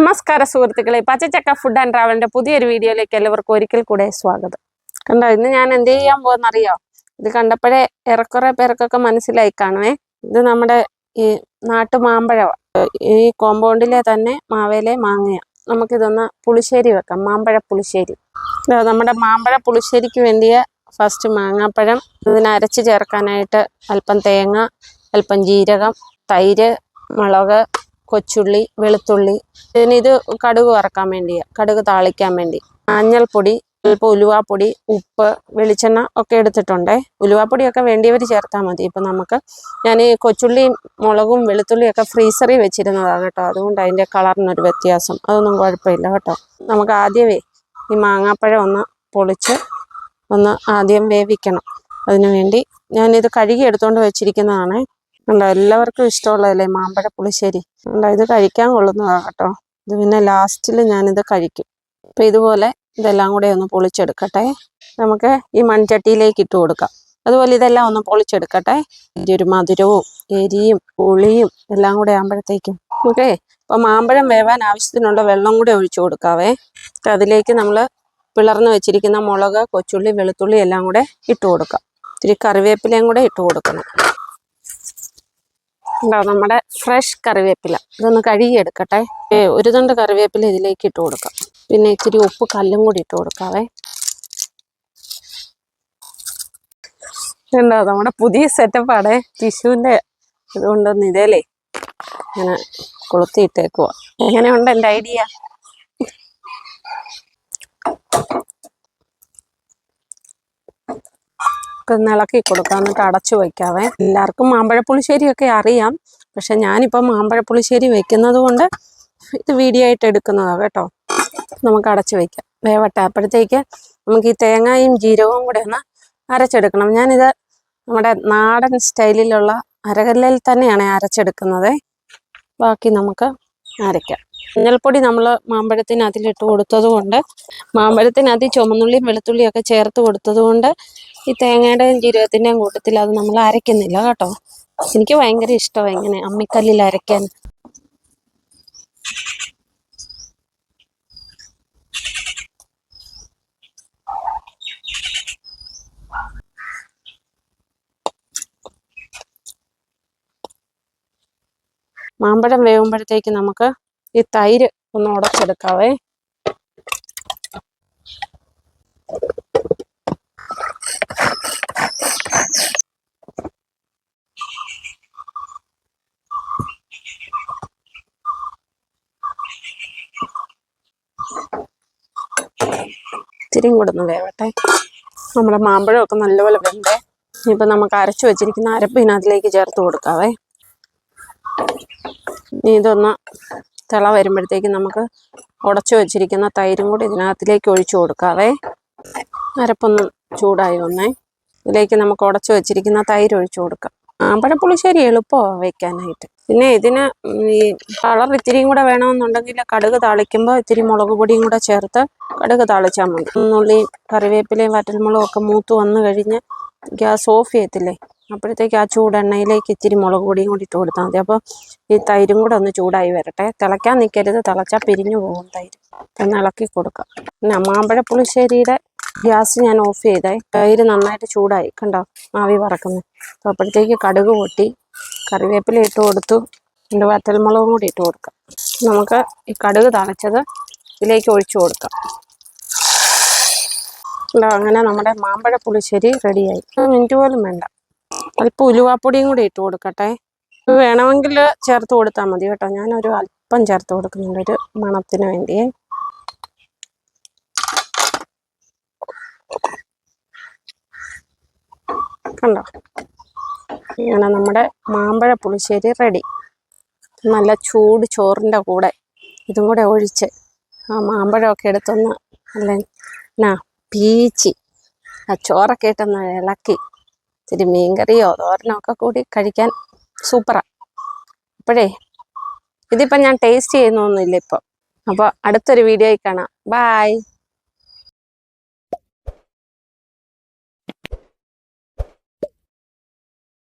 നമസ്കാര സുഹൃത്തുക്കളെ, പച്ചച്ചക്ക food and ട്രാവലിന്റെ പുതിയൊരു വീഡിയോയിലേക്ക് എല്ലാവർക്കും ഒരിക്കൽ കൂടെ സ്വാഗതം. കണ്ടോ, ഇന്ന് ഞാൻ എന്ത് ചെയ്യാൻ പോകുന്നറിയോ? ഇത് കണ്ടപ്പോഴേ ഏറെക്കുറെ പേർക്കൊക്കെ മനസ്സിലായി കാണുമേ. ഇത് നമ്മുടെ ഈ നാട്ടു മാമ്പഴമാണ്. ഈ കോമ്പൗണ്ടിലെ തന്നെ മാവേലെ മാങ്ങയാണ്. നമുക്കിതൊന്ന് പുളിശ്ശേരി വെക്കാം, മാമ്പഴ പുളിശ്ശേരി. നമ്മുടെ മാമ്പഴ പുളിശ്ശേരിക്ക് വേണ്ടിയ ഫസ്റ്റ് മാങ്ങാപ്പഴം, ഇതിന് അരച്ച് ചേർക്കാനായിട്ട് അല്പം തേങ്ങ, അല്പം ജീരകം, തൈര്, മുളക്, കൊച്ചുള്ളി, വെളുത്തുള്ളി. ഇത് കടുക് വറക്കാൻ വേണ്ടിയാണ്, കടുക് താളിക്കാൻ വേണ്ടി. മഞ്ഞൾപ്പൊടി, അല്പം ഉലുവാപ്പൊടി, ഉപ്പ്, വെളിച്ചെണ്ണ ഒക്കെ എടുത്തിട്ടുണ്ടേ. ഉലുവാപ്പൊടിയൊക്കെ വേണ്ടിയവർ ചേർത്താൽ മതി. ഇപ്പം ഞാൻ ഈ കൊച്ചുള്ളിയും മുളകും വെളുത്തുള്ളിയൊക്കെ ഫ്രീസറിൽ വെച്ചിരുന്നതാണ് കേട്ടോ. അതുകൊണ്ട് അതിൻ്റെ കളറിനൊരു വ്യത്യാസം. അതൊന്നും കുഴപ്പമില്ല കേട്ടോ. നമുക്ക് ആദ്യമേ ഈ മാങ്ങാപ്പഴം ഒന്ന് പൊളിച്ച് ആദ്യം വേവിക്കണം. അതിനു വേണ്ടി ഞാനിത് കഴുകി എടുത്തുകൊണ്ട് വെച്ചിരിക്കുന്നതാണ്. ഉണ്ടോ, എല്ലാവർക്കും ഇഷ്ടമുള്ളതല്ലേ മാമ്പഴ പുളിശ്ശേരി. ഉണ്ടോ, ഇത് കഴിക്കാൻ കൊള്ളുന്നതാണ് കേട്ടോ. ഇത് പിന്നെ ലാസ്റ്റിൽ ഞാനിത് കഴിക്കും. അപ്പം ഇതുപോലെ ഇതെല്ലാം കൂടെ ഒന്ന് പൊളിച്ചെടുക്കട്ടെ. നമുക്ക് ഈ മൺചട്ടിയിലേക്ക് ഇട്ട് കൊടുക്കാം. അതുപോലെ ഇതെല്ലാം ഒന്ന് പൊളിച്ചെടുക്കട്ടെ. ഇതിൻ്റെ ഒരു മധുരവും എരിയും പുളിയും എല്ലാം കൂടെ ആകുമ്പോഴത്തേക്കും ഓക്കെ. അപ്പം മാമ്പഴം വേവാൻ ആവശ്യത്തിനുള്ള വെള്ളം കൂടെ ഒഴിച്ചു കൊടുക്കാവേ. അതിലേക്ക് നമ്മൾ പിളർന്ന് വെച്ചിരിക്കുന്ന മുളക്, കൊച്ചുള്ളി, വെളുത്തുള്ളി എല്ലാം കൂടെ ഇട്ട് കൊടുക്കാം. ഇത്തിരി കറിവേപ്പിലയും കൂടെ ഇട്ട് കൊടുക്കണം. ഉണ്ടാവും നമ്മുടെ ഫ്രഷ് കറിവേപ്പില. ഇതൊന്ന് കഴുകിയെടുക്കട്ടെ. ഒരു തണ്ട് കറിവേപ്പില ഇതിലേക്ക് ഇട്ട് കൊടുക്കാം. പിന്നെ ഇച്ചിരി ഉപ്പ് കല്ലും കൂടി ഇട്ട് കൊടുക്കാവേ. ഉണ്ടാവും നമ്മുടെ പുതിയ സെറ്റപ്പാടെ ടിഷ്യൂവിൻ്റെ ഇതുകൊണ്ടൊന്ന് ഇതേലേ ഇങ്ങനെ കൊളുത്തിയിട്ടേക്കുക. എങ്ങനെയുണ്ട് എൻ്റെ ഐഡിയ? ഒന്ന് ഇളക്കി കൊടുക്കാം, എന്നിട്ട് അടച്ചു വയ്ക്കാവേ. എല്ലാവർക്കും മാമ്പഴപ്പുളിശ്ശേരിയൊക്കെ അറിയാം. പക്ഷെ ഞാനിപ്പോൾ മാമ്പഴപ്പുളിശ്ശേരി വെക്കുന്നത് കൊണ്ട് ഇത് വീഡിയോ ആയിട്ട് എടുക്കുന്നതാണ് കേട്ടോ. നമുക്ക് അടച്ചു വയ്ക്കാം, വേവട്ടെ. അപ്പോഴത്തേക്ക് നമുക്ക് ഈ തേങ്ങയും ജീരകവും കൂടെ ഒന്ന് അരച്ചെടുക്കണം. ഞാനിത് നമ്മുടെ നാടൻ സ്റ്റൈലിലുള്ള അരകല്ലിൽ തന്നെയാണ് അരച്ചെടുക്കുന്നത്. ബാക്കി നമുക്ക് അരയ്ക്കാം. മഞ്ഞൾപ്പൊടി നമ്മൾ മാമ്പഴത്തിന് അതിലിട്ട് കൊടുത്തത് കൊണ്ട്, മാമ്പഴത്തിനകത്ത് ചുമന്നുള്ളിയും വെളുത്തുള്ളിയും ഒക്കെ ചേർത്ത് കൊടുത്തത് കൊണ്ട് ഈ തേങ്ങയുടെയും ജീരകത്തിൻ്റെയും കൂട്ടത്തിൽ അത് നമ്മൾ അരയ്ക്കുന്നില്ല കേട്ടോ. എനിക്ക് ഭയങ്കര ഇഷ്ടമാണ് ഇങ്ങനെ അമ്മിക്കല്ലിൽ അരയ്ക്കാൻ. മാമ്പഴം വേവുമ്പോഴത്തേക്ക് നമുക്ക് ഈ തൈര് ഒന്ന് ഉടച്ചെടുക്കാവേ. ഇത്തിരിയും കൂടെ ഒന്ന് വേവട്ടെ. നമ്മുടെ മാമ്പഴമൊക്കെ നല്ലപോലെ വെന്തേ. ഇപ്പം നമുക്ക് അരച്ചു വെച്ചിരിക്കുന്ന അരപ്പ് ഇതിനകത്തിലേക്ക് ചേർത്ത് കൊടുക്കാവേ. ഇതൊന്ന് തിള വരുമ്പോഴത്തേക്ക് നമുക്ക് ഉടച്ചു വെച്ചിരിക്കുന്ന തൈരും കൂടി ഇതിനകത്തിലേക്ക് ഒഴിച്ചു കൊടുക്കാവേ. അരപ്പൊന്ന് ചൂടായി വന്നേ. ഇതിലേക്ക് നമുക്ക് ഉടച്ചു വെച്ചിരിക്കുന്ന തൈര് ഒഴിച്ചു കൊടുക്കാം. മാമ്പഴപ്പുളിശ്ശേരി എളുപ്പമാണ് വയ്ക്കാനായിട്ട്. പിന്നെ ഇതിന് ഈ കളർ ഇത്തിരിയും കൂടെ വേണമെന്നുണ്ടെങ്കിൽ കടുക് താളിക്കുമ്പോൾ ഇത്തിരി മുളക് പൊടിയും കൂടെ ചേർത്ത് കടുക് താളിച്ചാൽ മതി. ഉള്ളി, കറിവേപ്പിലയും വറ്റൽമുളകും ഒക്കെ മൂത്ത് വന്നു കഴിഞ്ഞ് ഗ്യാസ് ഓഫ് ചെയ്യത്തില്ലേ, അപ്പോഴത്തേക്ക് ആ ചൂടെണ്ണയിലേക്ക് ഇത്തിരി മുളക് പൊടിയും കൂടി ഇട്ട് കൊടുത്താൽ മതി. അപ്പോൾ ഈ തൈരും കൂടെ ഒന്ന് ചൂടായി വരട്ടെ. തിളയ്ക്കാൻ നിൽക്കരുത്, തിളച്ചാൽ പിരിഞ്ഞു പോകും തൈര്. ഒന്ന് ഇളക്കി കൊടുക്കാം. പിന്നെ മാമ്പഴപ്പുളിശ്ശേരിയുടെ ഗ്യാസ് ഞാൻ ഓഫ് ചെയ്തേ. തൈര് നന്നായിട്ട് ചൂടായി, കണ്ടോ ആവി പറക്കുന്നത്. അപ്പോൾ അപ്പോഴത്തേക്ക് കടുക് പൊട്ടി, കറിവേപ്പില ഇട്ട് കൊടുത്തു, എൻ്റെ വറ്റൽമുളകും കൂടി ഇട്ട് കൊടുക്കാം. നമുക്ക് ഈ കടുക് തളിച്ചത് ഇതിലേക്ക് ഒഴിച്ചു കൊടുക്കാം. അങ്ങനെ നമ്മുടെ മാമ്പഴ പുളിശ്ശേരി റെഡിയായി. 1 മിനിറ്റ് പോലും വേണ്ട. അല്പം ഉലുവാപ്പൊടിയും കൂടി ഇട്ട് കൊടുക്കട്ടെ. വേണമെങ്കിൽ ചേർത്ത് കൊടുത്താൽ മതി കേട്ടോ. ഞാനൊരു അല്പം ചേർത്ത് കൊടുക്കുന്നുണ്ട് ഒരു മണത്തിന് വേണ്ടിയേ. കണ്ടോ, ഇങ്ങനെ നമ്മുടെ മാമ്പഴ പുളിശ്ശേരി റെഡി. നല്ല ചൂട് ചോറിൻ്റെ കൂടെ ഇതും കൂടെ ഒഴിച്ച് ആ മാമ്പഴമൊക്കെ എടുത്തൊന്ന് അല്ല പീച്ചി ആ ചോറൊക്കെ ഇട്ടൊന്ന് ഇളക്കി ഇത്തിരി മീൻകറിയോ തോരനോ ഒക്കെ കൂടി കഴിക്കാൻ സൂപ്പറാണ്. അപ്പോഴേ ഇതിപ്പം ഞാൻ ടേസ്റ്റ് ചെയ്യുന്നൊന്നുമില്ല ഇപ്പം. അപ്പോൾ അടുത്തൊരു വീഡിയോയിൽ കാണാം. ബായ്.